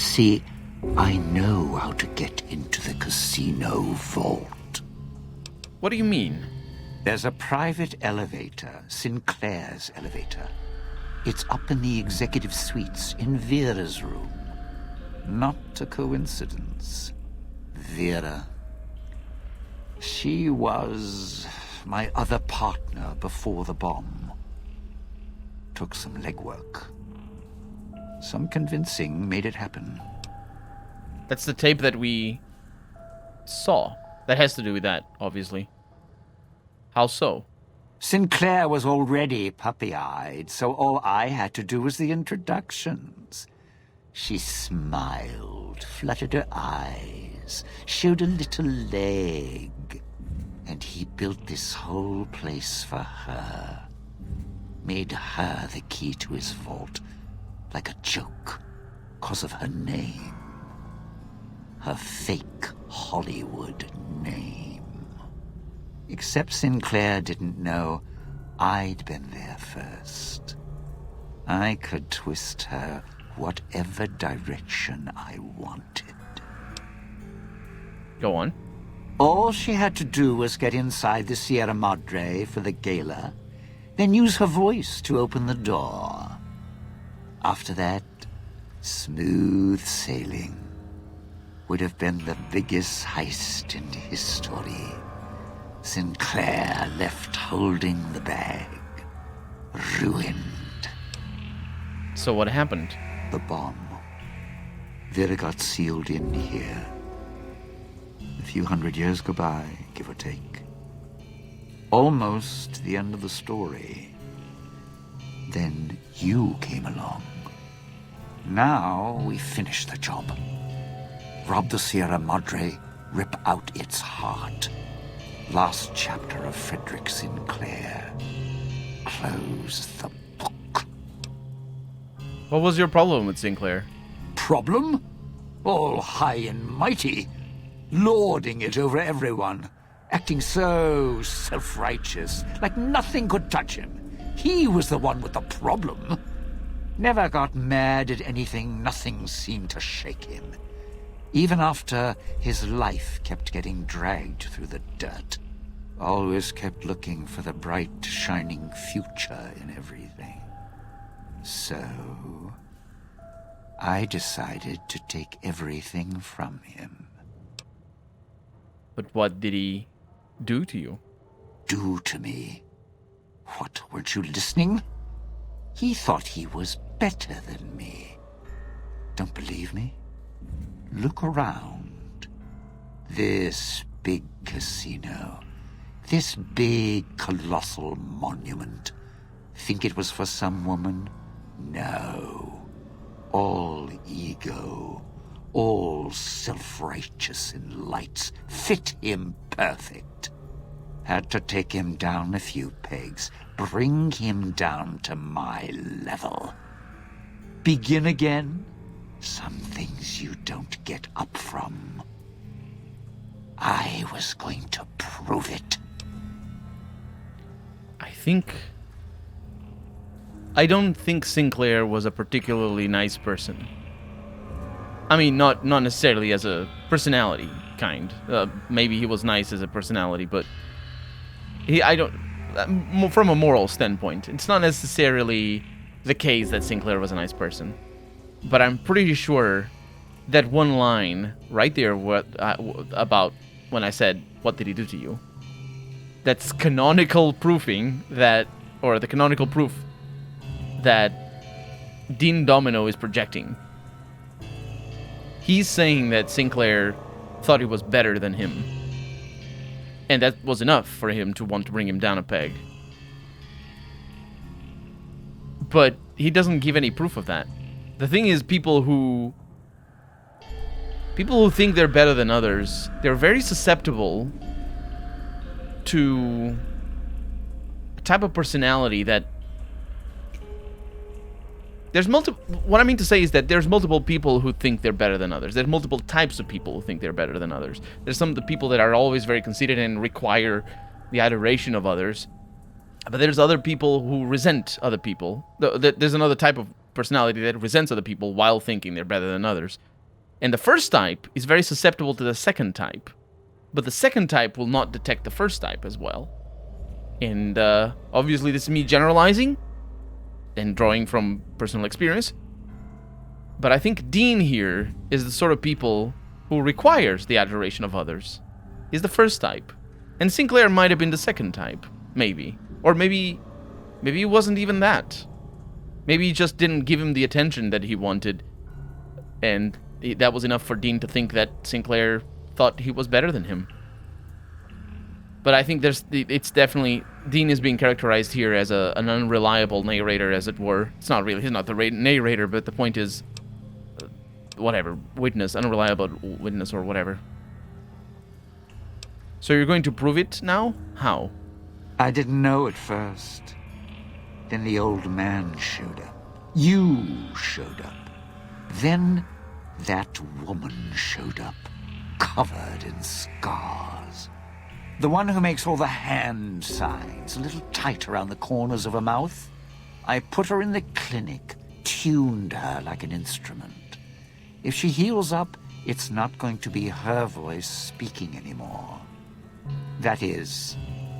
See, I know how to get into the casino vault. What do you mean? There's a private elevator, Sinclair's elevator. It's up in the executive suites in Vera's room. Not a coincidence. Vera. She was my other partner before the bomb. Took some legwork. Some convincing made it happen. That's the tape that we saw. That has to do with that, obviously. How so? Sinclair was already puppy-eyed, so all I had to do was the introductions. She smiled, fluttered her eyes, showed a little leg. And he built this whole place for her. Made her the key to his vault, like a joke, 'cause of her name. Her fake Hollywood name. Except Sinclair didn't know I'd been there first. I could twist her whatever direction I wanted. Go on. All she had to do was get inside the Sierra Madre for the gala, then use her voice to open the door. After that, smooth sailing. Would have been the biggest heist in history. Sinclair left holding the bag. Ruined. So what happened? The bomb. Vera got sealed in here. A few hundred years go by, give or take. Almost the end of the story. Then you came along. Now we finish the job. Rob the Sierra Madre, rip out its heart. Last chapter of Frederick Sinclair. Close the book. What was your problem with Sinclair? Problem? All high and mighty. Lording it over everyone. Acting so self-righteous, like nothing could touch him. He was the one with the problem. Never got mad at anything, nothing seemed to shake him. Even after his life kept getting dragged through the dirt. Always kept looking for the bright, shining future in everything. So, I decided to take everything from him. But what did he do to you? Do to me? What, weren't you listening? He thought he was better than me. Don't believe me? Look around. This big casino. This big, colossal monument. Think it was for some woman? No. All ego. All self-righteous in lights. Fit him perfect. Had to take him down a few pegs. Bring him down to my level. Begin again? Some things you don't get up from. I was going to prove it. I don't think Sinclair was a particularly nice person. I mean, not necessarily as a personality kind. Maybe he was nice as a personality, but from a moral standpoint, it's not necessarily the case that Sinclair was a nice person. But I'm pretty sure that one line right there about when I said, "What did he do to you?" That's canonical proving that, or the canonical proof that Dean Domino is projecting. He's saying that Sinclair thought he was better than him. And that was enough for him to want to bring him down a peg. But he doesn't give any proof of that. The thing is, people who think they're better than others, they're very susceptible to a type of personality that what I mean to say is that there's multiple people who think they're better than others. There's multiple types of people who think they're better than others. There's some of the people that are always very conceited and require the adoration of others. But there's other people who resent other people. There's another type of personality that resents other people while thinking they're better than others. And the first type is very susceptible to the second type. But the second type will not detect the first type as well. And obviously this is me generalizing and drawing from personal experience. But I think Dean here is the sort of people who requires the adoration of others. He's the first type. And Sinclair might have been the second type, maybe. Or maybe he wasn't even that. Maybe he just didn't give him the attention that he wanted. And that was enough for Dean to think that Sinclair thought he was better than him. But I think it's definitely... Dean is being characterized here as an unreliable narrator, as it were. It's not really... He's not the narrator, but the point is... whatever. Witness. Unreliable witness or whatever. So you're going to prove it now? How? I didn't know at first. Then the old man showed up. You showed up. Then that woman showed up, covered in scars. The one who makes all the hand signs, a little tight around the corners of her mouth. I put her in the clinic, tuned her like an instrument. If she heals up, it's not going to be her voice speaking anymore. That is,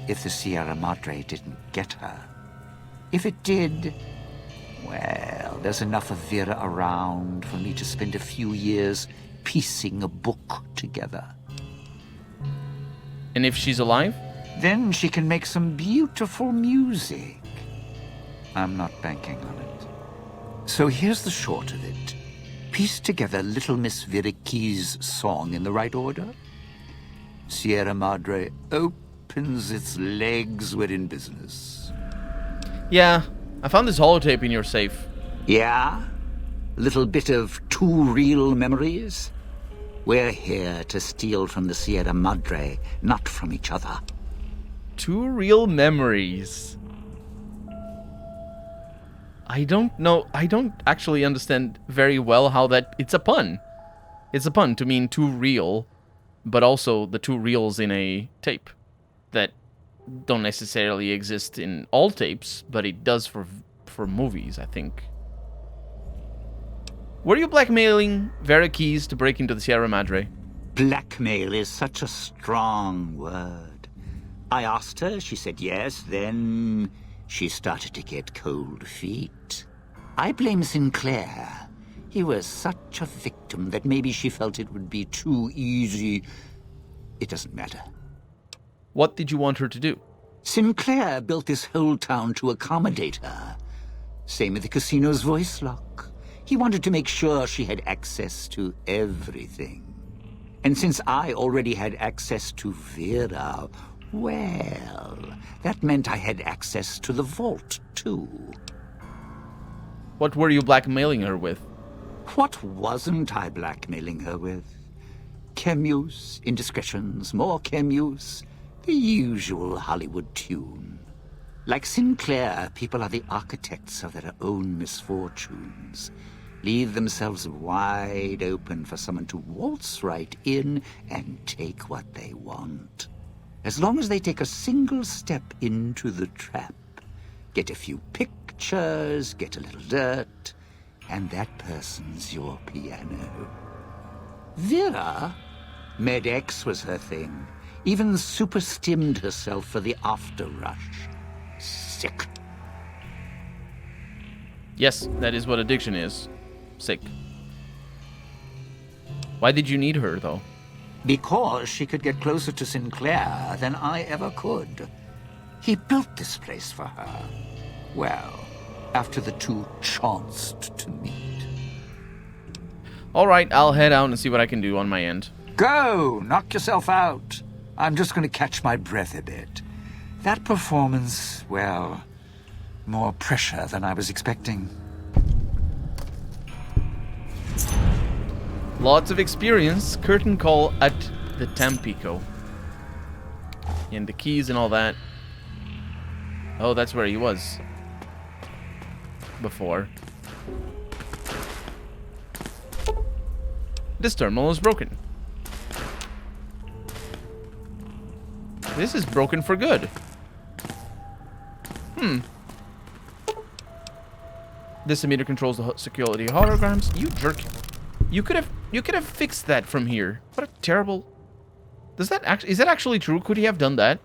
if the Sierra Madre didn't get her. If it did, well, there's enough of Vera around for me to spend a few years piecing a book together. And if she's alive? Then she can make some beautiful music. I'm not banking on it. So here's the short of it. Piece together Little Miss Vera Keyes' song in the right order. Sierra Madre opens its legs, we're in business. Yeah, I found this holotape in your safe. Yeah? A little bit of two real memories? We're here to steal from the Sierra Madre, not from each other. Two real memories. I don't know. I don't actually understand very well how that... It's a pun. It's a pun to mean two real, but also the two reels in a tape that don't necessarily exist in all tapes, but it does for movies, I think. Were you blackmailing Vera Keyes to break into the Sierra Madre? Blackmail is such a strong word. I asked her, she said yes, then she started to get cold feet. I blame Sinclair. He was such a victim that maybe she felt it would be too easy. It doesn't matter. What did you want her to do? Sinclair built this whole town to accommodate her. Same with the casino's voice lock. He wanted to make sure she had access to everything. And since I already had access to Vera, well, that meant I had access to the vault, too. What were you blackmailing her with? What wasn't I blackmailing her with? Chem-use, indiscretions, more chem-use. The usual Hollywood tune. Like Sinclair, people are the architects of their own misfortunes. Leave themselves wide open for someone to waltz right in and take what they want. As long as they take a single step into the trap, get a few pictures, get a little dirt, and that person's your piano. Vera, Med-X was her thing. Even super-stimmed herself for the after-rush. Sick. Yes, that is what addiction is. Sick. Why did you need her, though? Because she could get closer to Sinclair than I ever could. He built this place for her. Well, after the two chanced to meet. All right, I'll head out and see what I can do on my end. Go! Knock yourself out. I'm just going to catch my breath a bit. That performance, well, more pressure than I was expecting. Lots of experience. Curtain call at the Tampico. And the keys and all that. Oh, that's where he was. Before. This terminal is broken. This is broken for good. This emitter controls the security holograms. You jerk. You could have fixed that from here. What a terrible... Is that actually true? Could he have done that?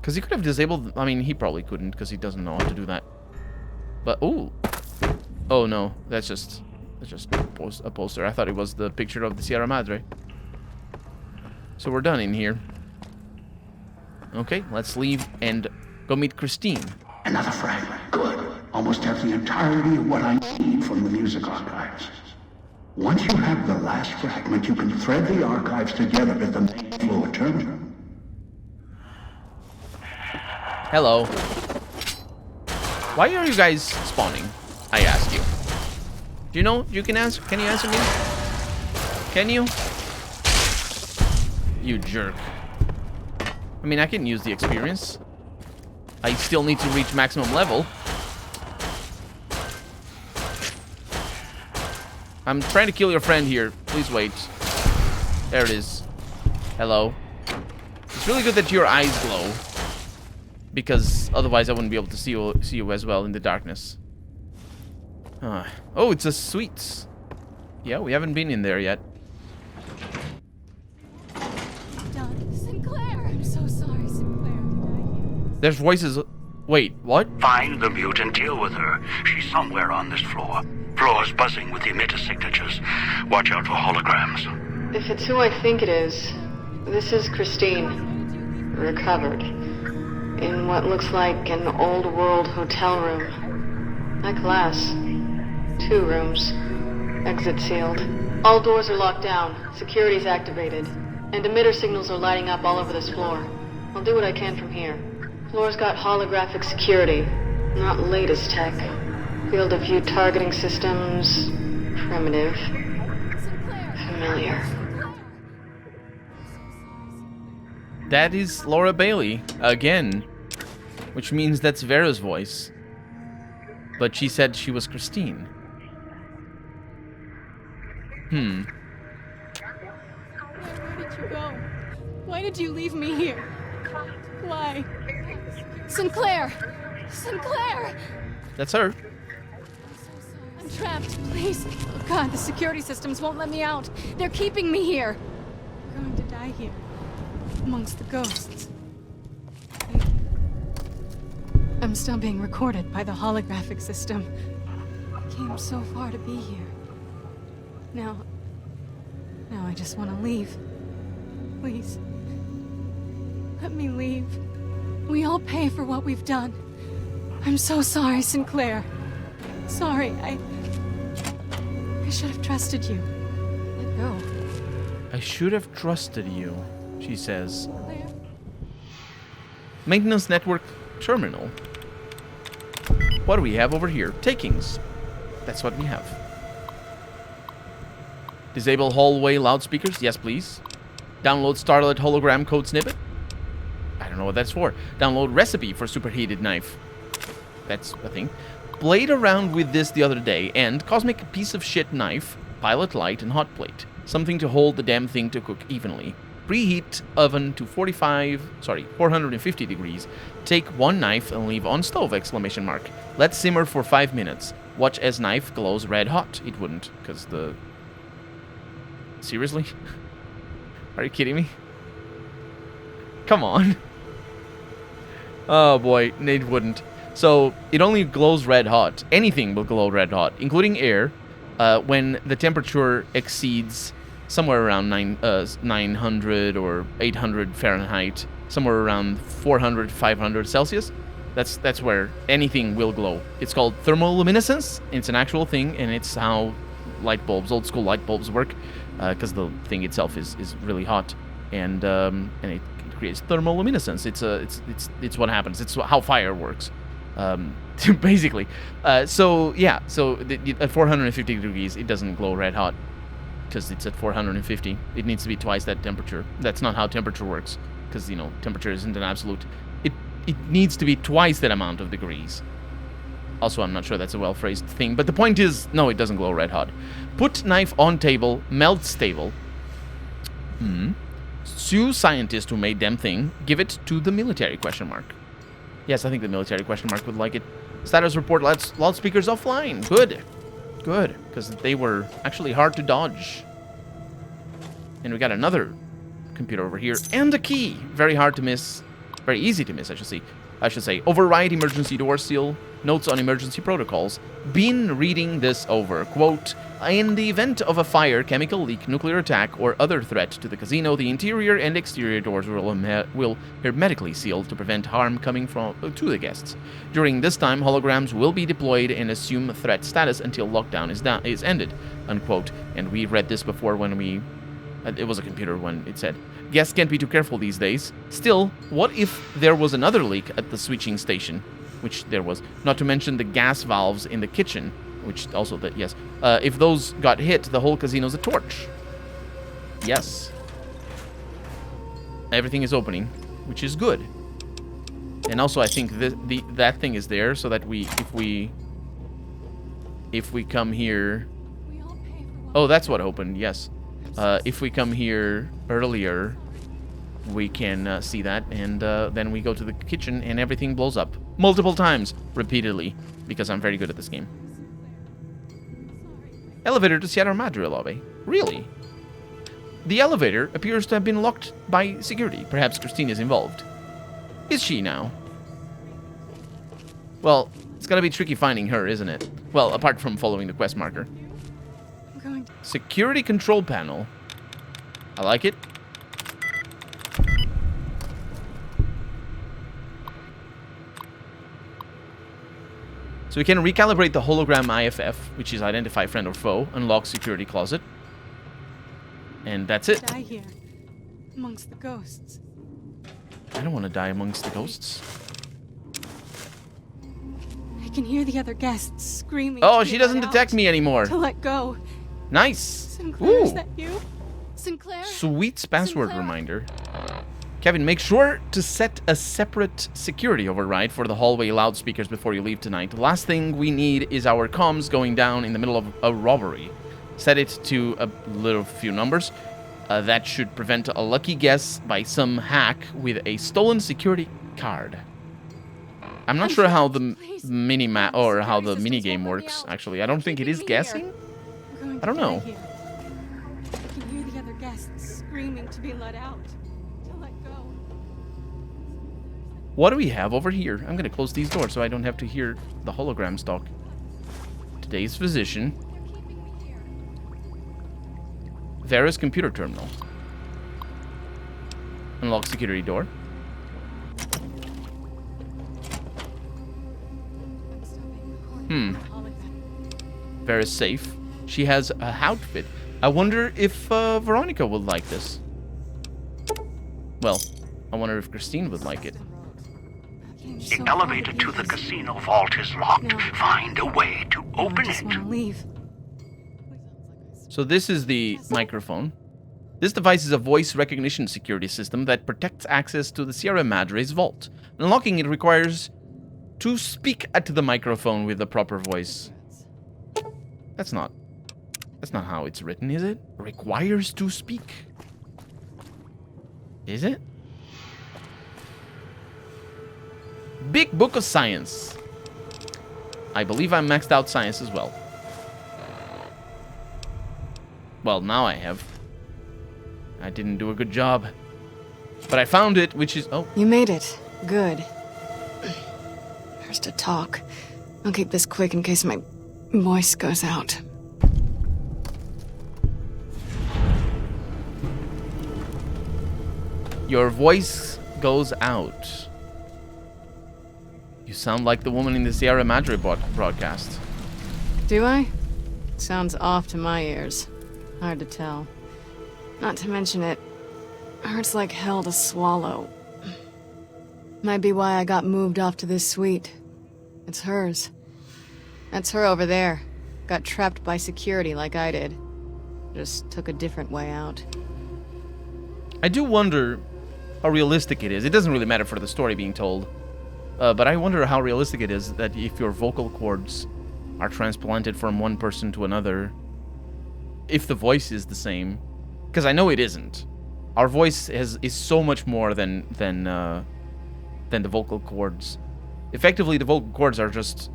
Because he could have disabled... I mean, he probably couldn't because he doesn't know how to do that. But, ooh. Oh, no. That's just a poster. I thought it was the picture of the Sierra Madre. So we're done in here. Okay, let's leave and go meet Christine. Another fragment. Good. Almost have the entirety of what I need from the music archives. Once you have the last fragment, you can thread the archives together at the main floor terminal. Hello. Why are you guys spawning? I ask you. Do you know? You can answer. Can you answer me? Can you? You jerk. I mean, I can use the experience. I still need to reach maximum level. I'm trying to kill your friend here. Please wait. There it is. Hello. It's really good that your eyes glow. Because otherwise I wouldn't be able to see you as well in the darkness. Oh, it's a suite. Yeah, we haven't been in there yet. Sinclair! I'm so sorry, Sinclair. There's voices. Wait, what? Find the mute and deal with her. She's somewhere on this floor. Floor's buzzing with emitter signatures. Watch out for holograms. If it's who I think it is, this is Christine. Recovered. In what looks like an old world hotel room. High class. 2 rooms. Exit sealed. All doors are locked down. Security's activated. And emitter signals are lighting up all over this floor. I'll do what I can from here. Floor's got holographic security. Not latest tech. Field of view targeting systems. Primitive. Familiar. That is Laura Bailey again, which means that's Vera's voice. But she said she was Christine. Where did you go? Why did you leave me here? Why? Sinclair! Sinclair! That's her. I'm trapped, please. Oh God, the security systems won't let me out. They're keeping me here. I'm going to die here, amongst the ghosts. I'm still being recorded by the holographic system. I came so far to be here. Now I just want to leave. Please. Let me leave. We all pay for what we've done. I'm so sorry, Sinclair. Sorry, I should have trusted you. Let go. I should have trusted you, she says. Sinclair? Maintenance network terminal. What do we have over here? Takings. That's what we have. Disable hallway loudspeakers. Yes, please. Download Starlight hologram code snippet. I don't know what that's for. Download recipe for superheated knife. That's a thing. Played around with this the other day, and cosmic piece of shit knife, pilot light, and hot plate. Something to hold the damn thing to cook evenly. Preheat oven to 450 degrees. Take 1 knife and leave on stove, ! Let simmer for 5 minutes. Watch as knife glows red hot. It wouldn't, because the... Seriously? Are you kidding me? Come on. Oh boy, it wouldn't. So, it only glows red hot. Anything will glow red hot, including air, when the temperature exceeds somewhere around 900 or 800 Fahrenheit, somewhere around 400, 500 Celsius. That's where anything will glow. It's called thermoluminescence. It's an actual thing, and it's how light bulbs, old school light bulbs work, because the thing itself is really hot, and it creates thermoluminescence. It's what happens. It's how fire works. Basically. So at 450 degrees, it doesn't glow red hot because it's at 450. It needs to be twice that temperature. That's not how temperature works, because temperature isn't an absolute. It needs to be twice that amount of degrees. Also, I'm not sure that's a well-phrased thing, but the point is, no, it doesn't glow red hot. Put knife on table, melt stable. Sue scientist who made them thing. Give it to the military ? Yes, I think the military ? would like it. Status report, loudspeakers offline. Good. Good, because they were actually hard to dodge. And we got another computer over here, and a key. Very hard to miss. Very easy to miss, I should say. Override emergency door seal. Notes on emergency protocols. Been reading this over. Quote, in the event of a fire, chemical leak, nuclear attack, or other threat to the casino, the interior and exterior doors will hermetically seal to prevent harm coming to the guests. During this time, holograms will be deployed and assume threat status until lockdown is ended. Unquote. And we read this before when we... it was a computer when it said, guests can't be too careful these days. Still, what if there was another leak at the switching station? Which there was. Not to mention the gas valves in the kitchen. Which also, yes. If those got hit, the whole casino's a torch. Yes. Everything is opening, which is good. And also, I think that thing is there so that if we come here... Oh, that's what opened, yes. If we come here earlier, we can see that, and then we go to the kitchen and everything blows up. Multiple times, repeatedly, because I'm very good at this game. Elevator to Sierra Madre lobby. Really? The elevator appears to have been locked by security. Perhaps Christine is involved. Is she now? Well, it's gonna be tricky finding her, isn't it? Well, apart from following the quest marker. Security control panel. I like it. So we can recalibrate the hologram IFF, which is identify friend or foe, unlock security closet. And that's it. Die here, amongst the ghosts. I don't want to die amongst the ghosts. I can hear the other guests screaming. Oh, she doesn't detect me anymore. To let go. Nice. Sinclair, is that you? Sinclair? Sweet password Sinclair? Reminder. Kevin, make sure to set a separate security override for the hallway loudspeakers before you leave tonight. The last thing we need is our comms going down in the middle of a robbery. Set it to a little few numbers. That should prevent a lucky guess by some hack with a stolen security card. I'm not sure how the mini-map or how the minigame works, actually. I don't think it is guessing. I don't know. I can hear the other guests screaming to be let out. To let go. What do we have over here? I'm going to close these doors so I don't have to hear the holograms talk. Today's physician. Vera's computer terminal. Unlock security door. Vera's safe. She has a outfit. I wonder if Veronica would like this. Well, I wonder if Christine would like it. The elevator to the casino vault is locked. No. Find a way to open I just it. want to leave. So this is the microphone. This device is a voice recognition security system that protects access to the Sierra Madre's vault. Unlocking it requires to speak at the microphone with the proper voice. That's not how it's written, is it? Requires to speak. Is it? Big Book of Science. I believe I'm maxed out science as well. Well, now I have. I didn't do a good job. But I found it, which is... Oh. You made it. Good. There's to talk. I'll keep this quick in case my voice goes out. Your voice goes out. You sound like the woman in the Sierra Madre broadcast. Do I? Sounds off to my ears. Hard to tell. Not to mention it hurts like hell to swallow. Might be why I got moved off to this suite. It's hers. That's her over there. Got trapped by security like I did. Just took a different way out. I do wonder how realistic it is. It doesn't really matter for the story being told. But I wonder how realistic it is that if your vocal cords are transplanted from one person to another, if the voice is the same. Because I know it isn't. Our voice is so much more than the vocal cords. Effectively, the vocal cords are just...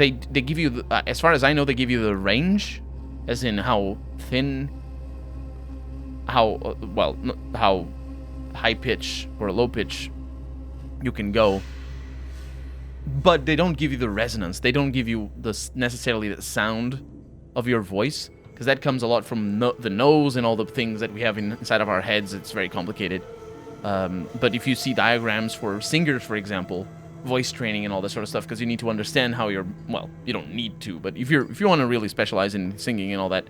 they give you, as far as I know, they give you the range, as in how thin, how high pitch or low pitch you can go. But they don't give you the resonance. They don't give you necessarily the sound of your voice, because that comes a lot from the nose and all the things that we have inside of our heads. It's very complicated. But if you see diagrams for singers, for example, voice training and all this sort of stuff, because you need to understand how you don't need to, but if you want to really specialize in singing and all that,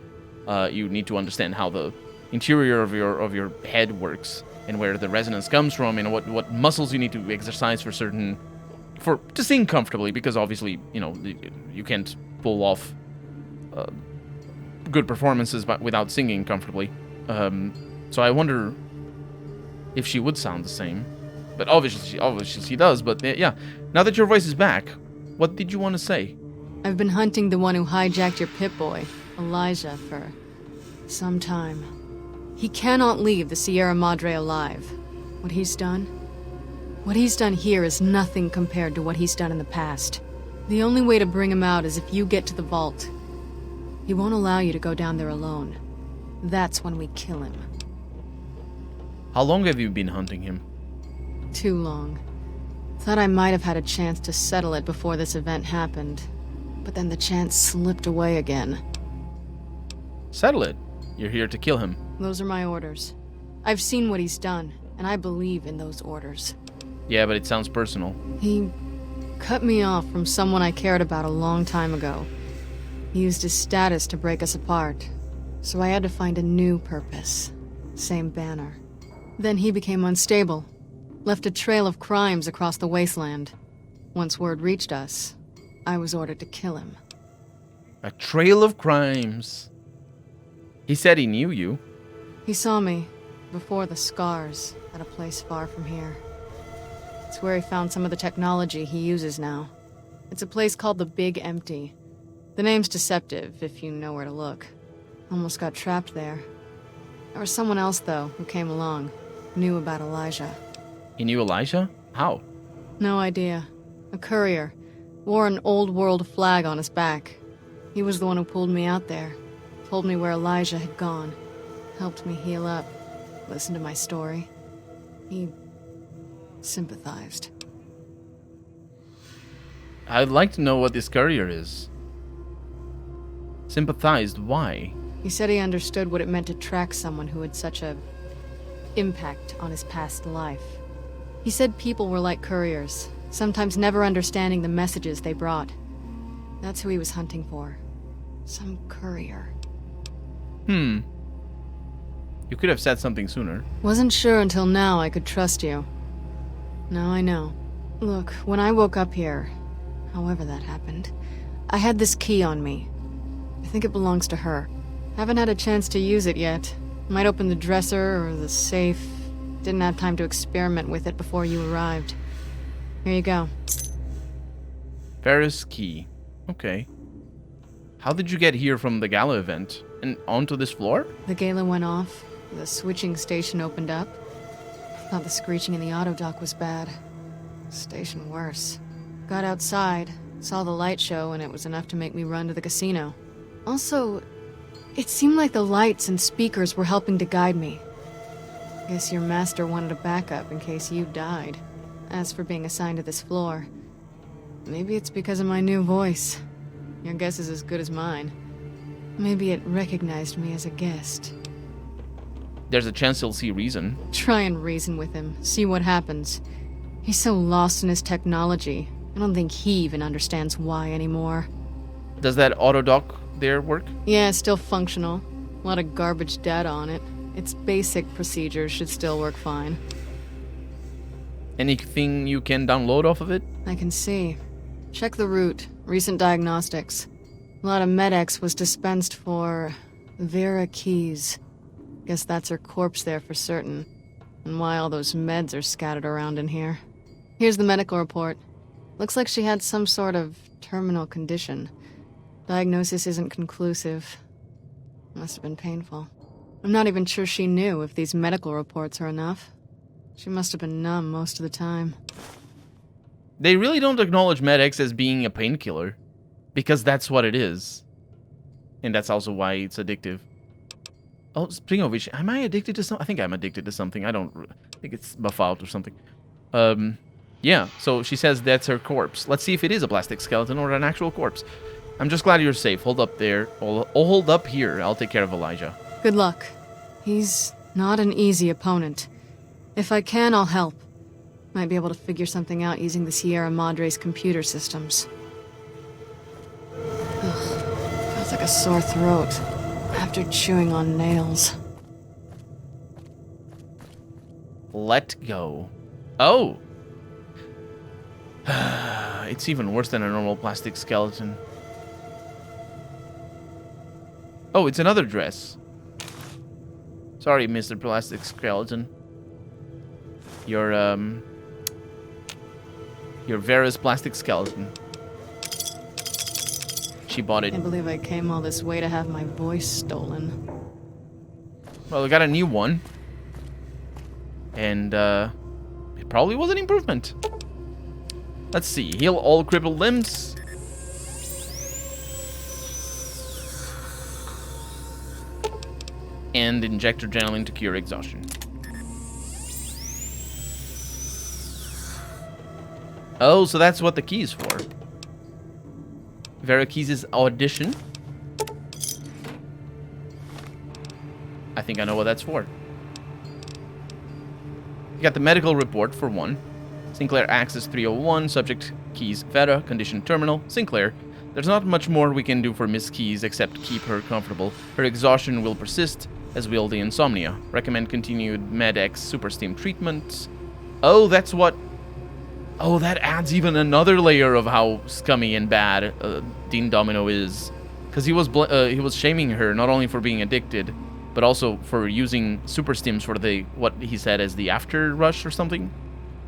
you need to understand how the interior of your head works and where the resonance comes from, and what muscles you need to exercise to sing comfortably, because obviously, you can't pull off good performances without singing comfortably. So I wonder if she would sound the same. But obviously she does. But yeah, now that your voice is back, what did you want to say? I've been hunting the one who hijacked your Pip-Boy, Elijah, for some time. He cannot leave the Sierra Madre alive. What he's done here is nothing compared to what he's done in the past. The only way to bring him out is if you get to the vault. He won't allow you to go down there alone. That's when we kill him. How long have you been hunting him? Too long. Thought I might have had a chance to settle it before this event happened. But then the chance slipped away again. Settle it? You're here to kill him. Those are my orders. I've seen what he's done, and I believe in those orders. Yeah, but it sounds personal. He cut me off from someone I cared about a long time ago. He used his status to break us apart, so I had to find a new purpose. Same banner. Then he became unstable, left a trail of crimes across the wasteland. Once word reached us, I was ordered to kill him. A trail of crimes. He said he knew you. He saw me, before the scars, at a place far from here. It's where he found some of the technology he uses now. It's a place called the Big Empty. The name's deceptive, if you know where to look. Almost got trapped there. There was someone else, though, who came along. Knew about Elijah. He knew Elijah? How? No idea. A courier. Wore an old world flag on his back. He was the one who pulled me out there. Told me where Elijah had gone. Helped me heal up. Listened to my story. He sympathized. I'd like to know what this courier is. Sympathized? Why? He said he understood what it meant to track someone who had such a impact on his past life. He said people were like couriers, sometimes never understanding the messages they brought. That's who he was hunting for. Some courier. You could have said something sooner. Wasn't sure until now I could trust you. Now I know. Look, when I woke up here, however that happened, I had this key on me. I think it belongs to her. Haven't had a chance to use it yet. Might open the dresser or the safe. Didn't have time to experiment with it before you arrived. Here you go. Vera's key. Okay. How did you get here from the gala event? And onto this floor? The gala went off. The switching station opened up. Thought the screeching in the auto dock was bad. Station worse. Got outside, saw the light show, and it was enough to make me run to the casino. Also, it seemed like the lights and speakers were helping to guide me. Guess your master wanted a backup in case you died. As for being assigned to this floor, maybe it's because of my new voice. Your guess is as good as mine. Maybe it recognized me as a guest. There's a chance he'll see reason. Try and reason with him, see what happens. He's so lost in his technology, I don't think he even understands why anymore. Does that auto dock there work? Yeah, still functional. A lot of garbage data on it. Its basic procedures should still work fine. Anything you can download off of it? I can see. Check the route. Recent diagnostics. A lot of Med-X was dispensed for Vera Keyes. Guess that's her corpse there for certain. And why all those meds are scattered around in here. Here's the medical report. Looks like she had some sort of terminal condition. Diagnosis isn't conclusive. Must have been painful. I'm not even sure she knew if these medical reports are enough. She must have been numb most of the time. They really don't acknowledge Med-X as being a painkiller. Because that's what it is. And that's also why it's addictive. Oh, speaking of which, am I addicted to something? I think I'm addicted to something. I think it's buff out or something. Yeah, so she says that's her corpse. Let's see if it is a plastic skeleton or an actual corpse. I'm just glad you're safe. Hold up there. I'll hold up here. I'll take care of Elijah. Good luck. He's not an easy opponent. If I can, I'll help. Might be able to figure something out using the Sierra Madre's computer systems. Ugh, feels like a sore throat after chewing on nails. Let go. Oh! It's even worse than a normal plastic skeleton. Oh, it's another dress. Sorry, Mr. Plastic Skeleton. You're Vera's plastic skeleton. She bought it. Can't believe I came all this way to have my voice stolen. Well, we got a new one. And, it probably was an improvement. Let's see. Heal all crippled limbs. And inject adrenaline to cure exhaustion. Oh, so that's what the key is for. Vera Keyes' audition. I think I know what that's for. You got the medical report for one. Sinclair Access 301, subject Keyes Vera, condition terminal. Sinclair, there's not much more we can do for Miss Keyes except keep her comfortable. Her exhaustion will persist, as will the insomnia. Recommend continued Med-X super steam treatment. Oh, that's what... Oh, that adds even another layer of how scummy and bad Dean Domino is. Because he was shaming her, not only for being addicted, but also for using super stims for the, what he said as the after rush or something.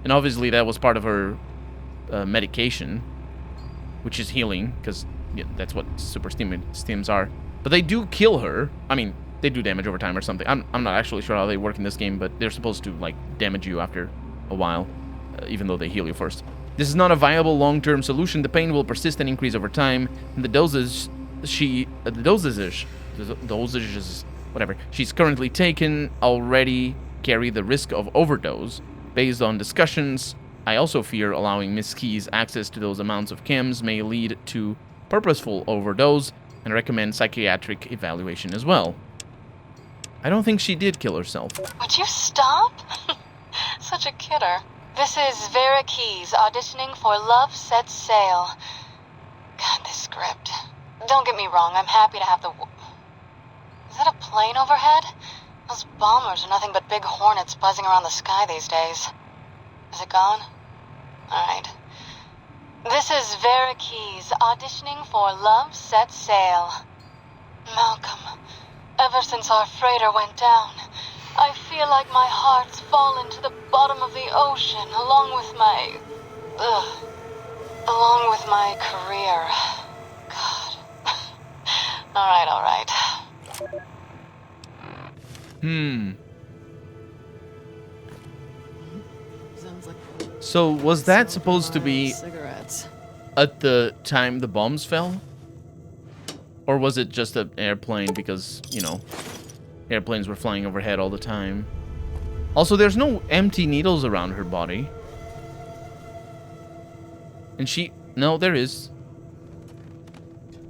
And obviously that was part of her medication, which is healing, because yeah, that's what super stims are. But they do kill her. I mean, they do damage over time or something. I'm not actually sure how they work in this game, but they're supposed to, like, damage you after a while, even though they heal you first. This is not a viable long-term solution. The pain will persist and increase over time, and the dosages whatever she's currently taken already carry the risk of overdose. Based on discussions, I also fear allowing Miss Keyes access to those amounts of chems may lead to purposeful overdose, and recommend psychiatric evaluation as well. I don't think she did kill herself. Would you stop? Such a kidder. This is Vera Keyes auditioning for Love Sets Sail. God, this script. Don't get me wrong, I'm happy to have the... Is that a plane overhead? Those bombers are nothing but big hornets buzzing around the sky these days. Is it gone? Alright. This is Vera Keyes auditioning for Love Sets Sail. Malcolm, ever since our freighter went down, I feel like my heart's fallen to the bottom of the ocean along with my... along with my career. God. Alright. Sounds like So was that supposed to be cigarettes. at the time the bombs fell? Or was it just an airplane because, you know, airplanes were flying overhead all the time? Also, there's no empty needles around her body. And she... No, there is.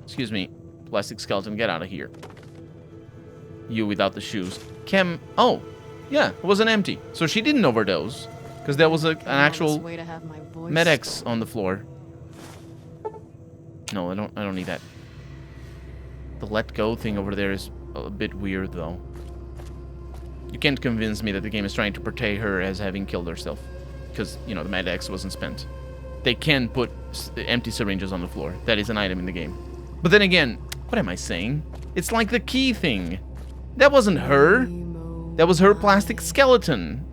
Excuse me. Plastic skeleton, get out of here. You without the shoes. Chem... Oh, yeah, it wasn't empty. So she didn't overdose. Because there was an actual Med-X on the floor. No, I don't need that. The let go thing over there is a bit weird, though. You can't convince me that the game is trying to portray her as having killed herself. Because, you know, the Med-X wasn't spent. They can put empty syringes on the floor. That is an item in the game. But then again, what am I saying? It's like the key thing. That wasn't her. That was her plastic skeleton.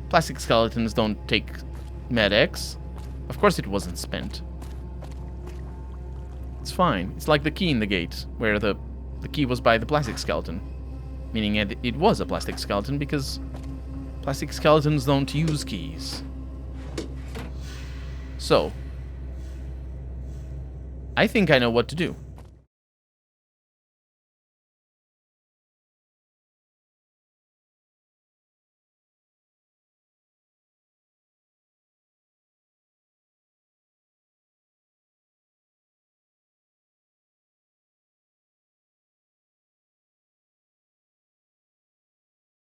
Plastic skeletons don't take Med-X. Of course it wasn't spent. It's fine. It's like the key in the gate, where the key was by the plastic skeleton. Meaning it was a plastic skeleton because plastic skeletons don't use keys. So, I think I know what to do.